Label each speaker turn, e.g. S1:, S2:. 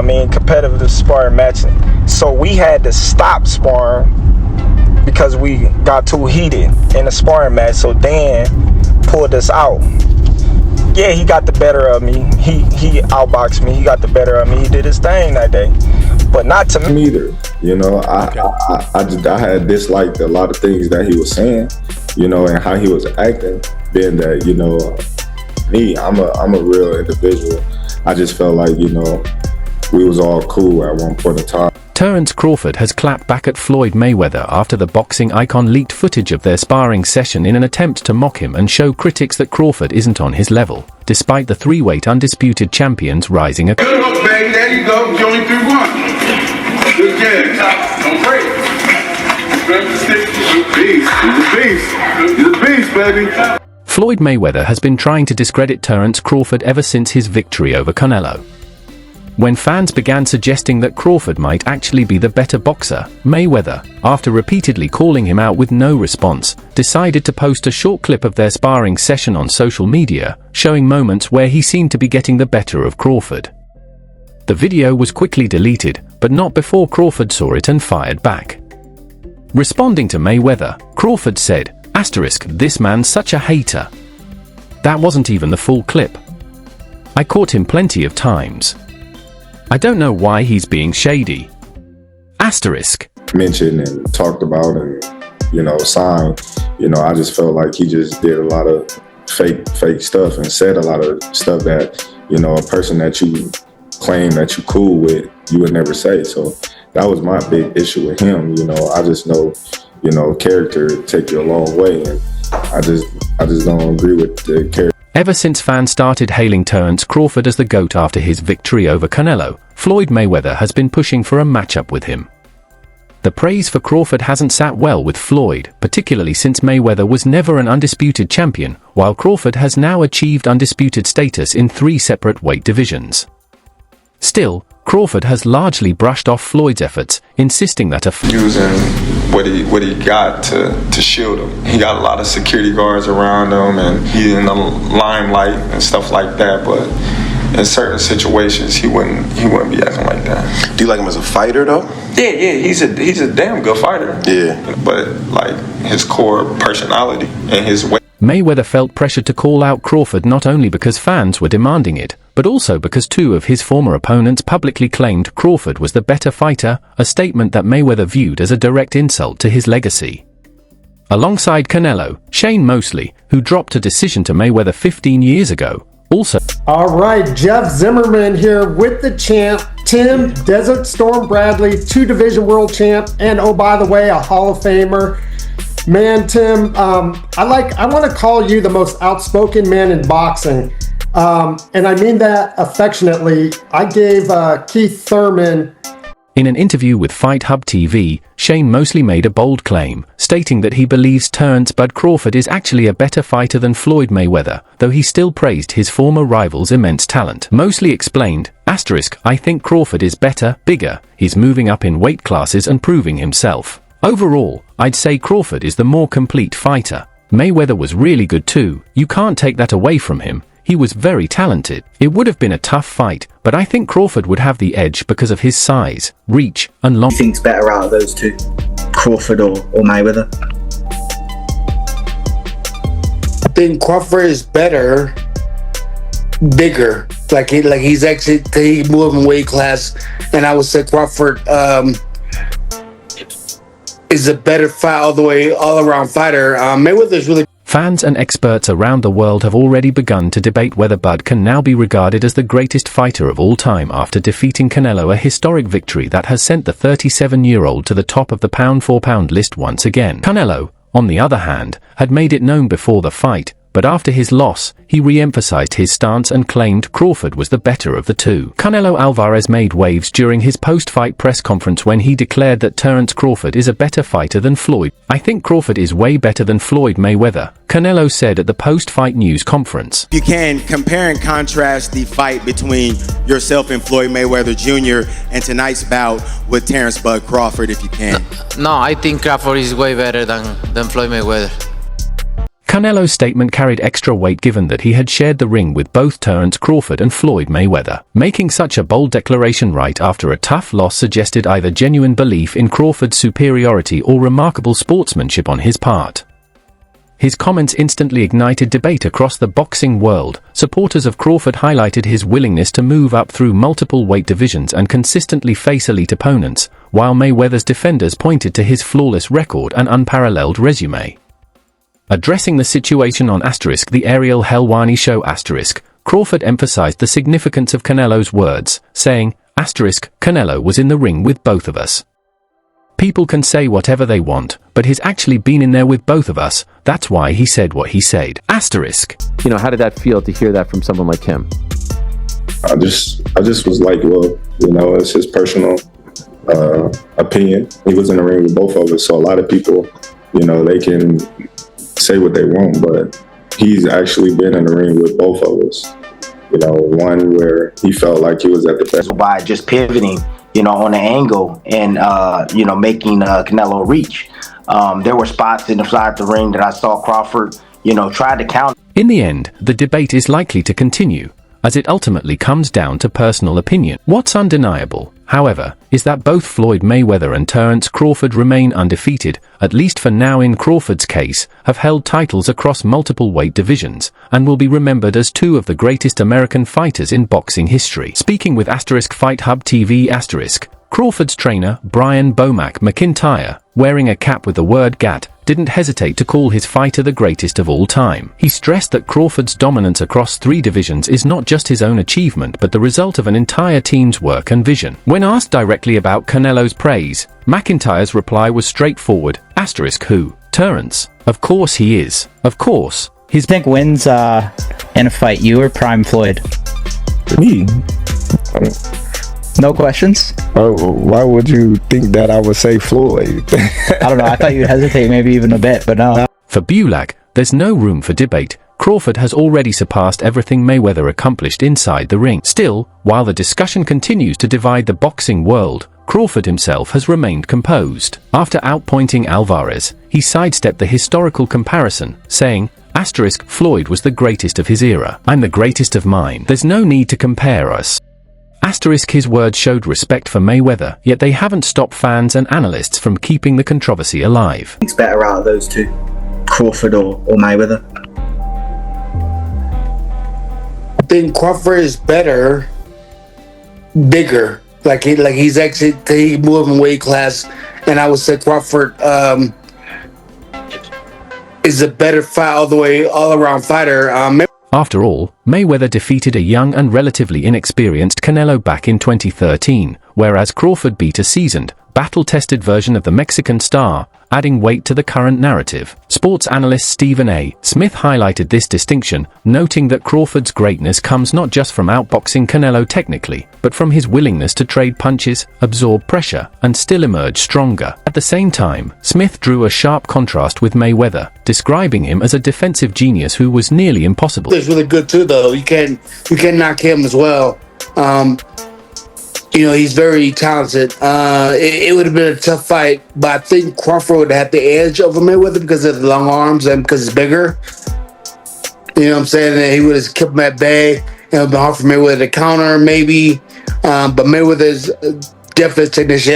S1: I mean, competitive sparring matching. So we had to stop sparring because we got too heated in the sparring match. So Dan pulled us out. Yeah, he got the better of me. He outboxed me. He got the better of me. He did his thing that day, but not to me
S2: either. You know, I had disliked a lot of things that he was saying, you know, and how he was acting. Being that, you know, me, I'm a real individual. I just felt like, you know, we was all cool at one point in time.
S3: Terence Crawford has clapped back at Floyd Mayweather after the boxing icon leaked footage of their sparring session in an attempt to mock him and show critics that Crawford isn't on his level, despite the three-weight undisputed champions rising a...
S4: Good look, baby. There you go. You only 3-1. Good game. Don't break. He's a beast. He's a beast, baby.
S3: Floyd Mayweather has been trying to discredit Terence Crawford ever since his victory over Canelo. When fans began suggesting that Crawford might actually be the better boxer, Mayweather, after repeatedly calling him out with no response, decided to post a short clip of their sparring session on social media, showing moments where he seemed to be getting the better of Crawford. The video was quickly deleted, but not before Crawford saw it and fired back. Responding to Mayweather, Crawford said, "This man's such a hater. That wasn't even the full clip. I caught him plenty of times. I don't know why he's being shady."
S2: Mentioned and talked about and, you know, signed, you know, I just felt like he just did a lot of fake stuff and said a lot of stuff that, you know, a person that you claim that you cool with, you would never say. So that was my big issue with him. You know, I just know, you know, character take you a long way, and I just don't agree with the character.
S3: Ever since fans started hailing Terence Crawford as the GOAT after his victory over Canelo, Floyd Mayweather has been pushing for a matchup with him. The praise for Crawford hasn't sat well with Floyd, particularly since Mayweather was never an undisputed champion, while Crawford has now achieved undisputed status in 3 separate weight divisions. Still, Crawford has largely brushed off Floyd's efforts, insisting that
S5: using what he got to shield him. He got a lot of security guards around him, and he's in the limelight and stuff like that. But in certain situations, he wouldn't be acting like that.
S6: Do you like him as a fighter, though?
S5: Yeah, he's a damn good fighter.
S6: Yeah,
S5: but like his core personality and his way.
S3: Mayweather felt pressured to call out Crawford not only because fans were demanding it, but also because 2 of his former opponents publicly claimed Crawford was the better fighter, a statement that Mayweather viewed as a direct insult to his legacy. Alongside Canelo, Shane Mosley, who dropped a decision to Mayweather 15 years ago, also...
S7: All right, Jeff Zimmerman here with the champ, Tim Desert Storm Bradley, 2-division world champ, and oh, by the way, a Hall of Famer. Man, Tim, I want to call you the most outspoken man in boxing. And I mean that affectionately. I gave Keith Thurman...
S3: In an interview with Fight Hub TV, Shane Mosley made a bold claim, stating that he believes Terence Bud Crawford is actually a better fighter than Floyd Mayweather, though he still praised his former rival's immense talent. Mosley explained, "I think Crawford is better, bigger, he's moving up in weight classes and proving himself. Overall, I'd say Crawford is the more complete fighter. Mayweather was really good too, you can't take that away from him. He was very talented. It would have been a tough fight, but I think Crawford would have the edge because of his size, reach, and long..."
S8: Who think's better out of those 2, Crawford or Mayweather?
S9: I think Crawford is better, bigger. Like he's actually he moved in weight class, and I would say Crawford is a better fight all around fighter. Mayweather's really...
S3: Fans and experts around the world have already begun to debate whether Bud can now be regarded as the greatest fighter of all time after defeating Canelo, a historic victory that has sent the 37-year-old to the top of the pound-for-pound list once again. Canelo, on the other hand, had made it known before the fight, but after his loss, he re-emphasized his stance and claimed Crawford was the better of the 2. Canelo Alvarez made waves during his post-fight press conference when he declared that Terence Crawford is a better fighter than Floyd. "I think Crawford is way better than Floyd Mayweather," Canelo said at the post-fight news conference.
S10: You can compare and contrast the fight between yourself and Floyd Mayweather Jr. and tonight's bout with Terence Bud Crawford, if you can.
S11: No, I think Crawford is way better than Floyd Mayweather.
S3: Canelo's statement carried extra weight given that he had shared the ring with both Terence Crawford and Floyd Mayweather. Making such a bold declaration right after a tough loss suggested either genuine belief in Crawford's superiority or remarkable sportsmanship on his part. His comments instantly ignited debate across the boxing world. Supporters of Crawford highlighted his willingness to move up through multiple weight divisions and consistently face elite opponents, while Mayweather's defenders pointed to his flawless record and unparalleled resume. Addressing the situation on the Ariel Helwani show Crawford emphasized the significance of Canelo's words, saying, Canelo was in the ring with both of us. People can say whatever they want, but he's actually been in there with both of us. That's why he said what he said.
S6: How did that feel to hear that from someone like him?
S2: I just was like, well, it's his personal opinion. He was in the ring with both of us, so a lot of people, they can say what they want, but he's actually been in the ring with both of us. One where he felt like he was at the best.
S11: By just pivoting, on the angle and, making Canelo reach. There were spots inside the ring that I saw Crawford, try to counter.
S3: In the end, the debate is likely to continue, as it ultimately comes down to personal opinion. What's undeniable, however, is that both Floyd Mayweather and Terence Crawford remain undefeated, at least for now in Crawford's case, have held titles across multiple weight divisions, and will be remembered as two of the greatest American fighters in boxing history. Speaking with Fight Hub TV Crawford's trainer, Brian Bomack McIntyre, wearing a cap with the word GAT, didn't hesitate to call his fighter the greatest of all time. He stressed that Crawford's dominance across 3 divisions is not just his own achievement but the result of an entire team's work and vision. When asked directly about Canelo's praise, McIntyre's reply was straightforward. Who? Terence. Of course he is. Of course.
S12: His think wins in a fight, you or Prime Floyd?
S1: Me.
S12: No questions?
S1: Oh, why would you think that I would say Floyd?
S12: I don't know. I thought you'd hesitate maybe even a bit, but no.
S3: For Bulak, there's no room for debate. Crawford has already surpassed everything Mayweather accomplished inside the ring. Still, while the discussion continues to divide the boxing world, Crawford himself has remained composed. After outpointing Alvarez, he sidestepped the historical comparison, saying, Floyd was the greatest of his era. I'm the greatest of mine. There's no need to compare us. His words showed respect for Mayweather, yet they haven't stopped fans and analysts from keeping the controversy alive.
S8: It's better out of those two, Crawford or Mayweather.
S9: I think Crawford is better, bigger. He's actually he moved in weight class, and I would say Crawford is a better fight all around fighter.
S3: After all, Mayweather defeated a young and relatively inexperienced Canelo back in 2013, whereas Crawford beat a seasoned, battle-tested version of the Mexican star, adding weight to the current narrative. Sports analyst Stephen A. Smith highlighted this distinction, noting that Crawford's greatness comes not just from outboxing Canelo technically, but from his willingness to trade punches, absorb pressure, and still emerge stronger. At the same time, Smith drew a sharp contrast with Mayweather, describing him as a defensive genius who was nearly impossible.
S9: He's really good too, though. You can't knock him as well. He's very talented. It would have been a tough fight, but I think Crawford would have had the edge over Mayweather because of the long arms and because he's bigger. You know what I'm saying? And he would have kept him at bay. It would have been hard for Mayweather to counter, maybe. But Mayweather's definitely a technician.